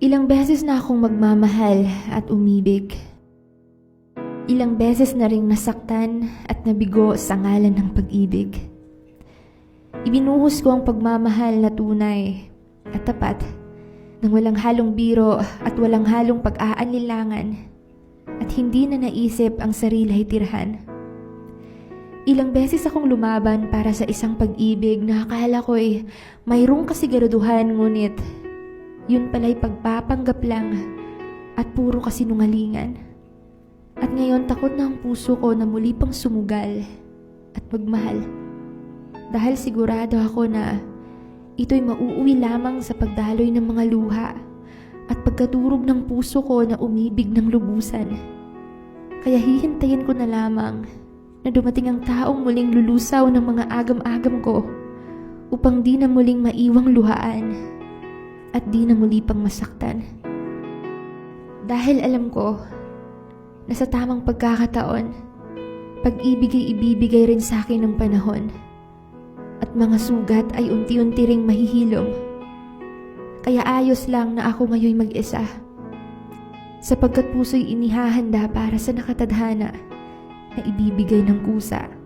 Ilang beses na akong magmamahal at umibig. Ilang beses na ring nasaktan at nabigo sa ngalan ng pag-ibig. Ibinuhos ko ang pagmamahal na tunay at tapat, nang walang halong biro at walang halong pag-aanilangan, at hindi na naisip ang sarili ay tirhan. Ilang beses akong lumaban para sa isang pag-ibig na akala ko'y mayroong kasiguraduhan, ngunit yun pala'y pagpapanggap lang at puro kasinungalingan. At ngayon takot na ang puso ko na muli pang sumugal at magmahal. Dahil sigurado ako na ito'y mauuwi lamang sa pagdaloy ng mga luha at pagkaturog ng puso ko na umibig ng lubusan. Kaya hihintayin ko na lamang na dumating ang taong muling lulusaw ng mga agam-agam ko upang di na muling maiwang luhaan at di na muli pang masaktan. Dahil alam ko na sa tamang pagkakataon, pag-ibig ay ibibigay rin sa akin ng panahon at mga sugat ay unti-unti ring mahihilom. Kaya ayos lang na ako ngayon mag-isa, sapagkat puso'y inihahanda para sa nakatadhana na ibibigay ng kusa.